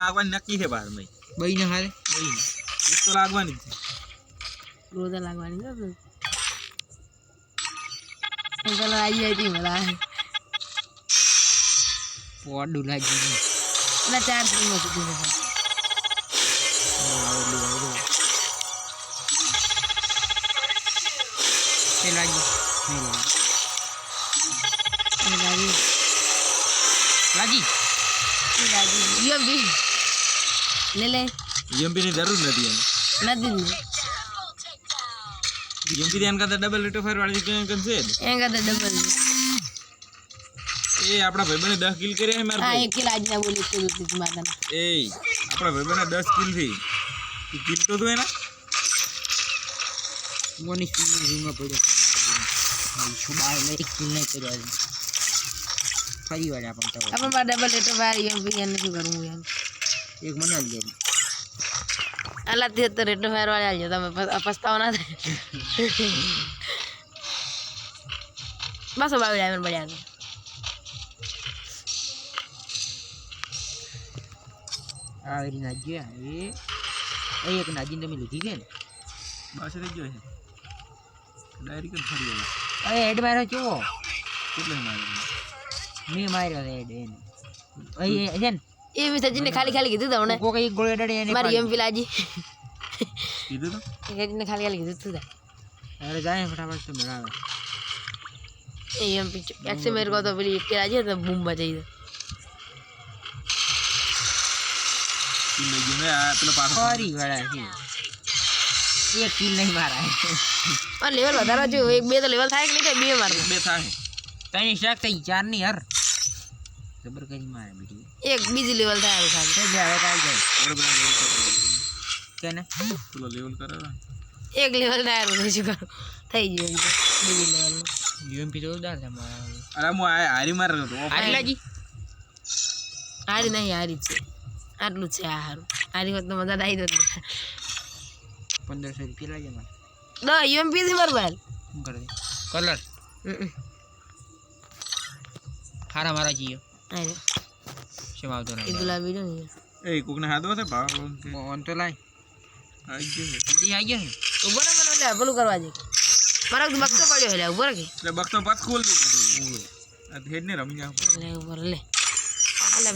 लागवानी नक्की है बाहर में बई ना हारे बई एक तो लागवानी रोजा लागवानी ना तो चलो आई थी मला पोडू लागी ना 4 स्ट्रिंग होती थी लागी लागी लागी लागी ये भी ले ईएमपी ની જરૂર નથી એને નથી ईएमपी ધ્યાન કરતા ડબલ રેટ ઓફ ફાયર વાળી કે છે એંગા તો ડબલ એ આપડા ભાઈબંધે 10 કિલ કર્યા હે માર હા ભાઈ એક કિલ આજના બોલી કે દૂધી માતા એ આપડા ભાઈબંધે 10 કિલ થી કિલ તો દો એના મોની સ્પીડ રૂમમાં પડ્યો છુબાઈ લે એક કિલ નહીં કર્યો આજે ફરી વાર આપણ તો अपन बार डबल रेट ऑफ फायर ये भी यानी की करूं यार એક મને જ લે अल्लाह 73 रेट ऑफ फायर वाले आ जाता मैं पछतावा ना बस बाबू डायमंड बढ़िया આ રી નાજ્યા એ એક નાજીન તમે લીધી કે ને બસ રહી ગયો છે ડાયરેક્ટ જ ફરી ગયો અરે હેડ માર્યો કેવો કેટલે માર્યો મે માર્યો હેડ એને એ છે ને ये भी सचिन ने खाली खाली कीधु था उन्हें કોક એક ગોળે ડડે એને मारी एमपी लाजी કીધું તો सचिन ने खाली खाली कीधु था અરે જાય ફટાફટ તો મેળાવે ये एमपी एक्से मेरे को तो फिर एक के लाजी तो बूम बजाई था કિલ લઈ ગયો ને આ પેલો પાછો ફરી વાળા છે એક કિલ નહીં મારા और लेवल વધારા જો એક બે તો લેવલ થાય કે નહીં થાય બે મારનો બે થાય તઈ શાક થઈ ચાર ની યાર જબર કરી મારે બીડી એક બીજી લેવલ થાય ખાલી થઈ જાય કાઈ જાય બરોબર લેવલ કેને પેલો લેવલ કરે એક લેવલ થાય તો શું કરું થઈ ગયું બીજી લેવલ યુએમપી તો ઉડાર છે મારા અરે હું હારી માર રહ્યો તો આટલા જી હારી નહીં હારી છે આટલું છે આ હારું હારી હોત તો મજા આવી દોત 1500 રૂપિયા લાગે મારે દો યુએમપી થી બરબાલ શું કરે કલર હારા મારા જીયો આરે શેમ આવતો એ નહીં ગુલાબી નો એ કોકને હાદો છે ભાવ ઓન તો લાય આઈ ગયો દી આઈ ગયો ઉભો ને મને લે ભલું કરવા દે મારા તો બક્સો પડ્યો લે ઉભો રે એટલે બક્તો પાછ ખોલ દીધો આ હેડ ને રમી જાવ લે ઉભો લે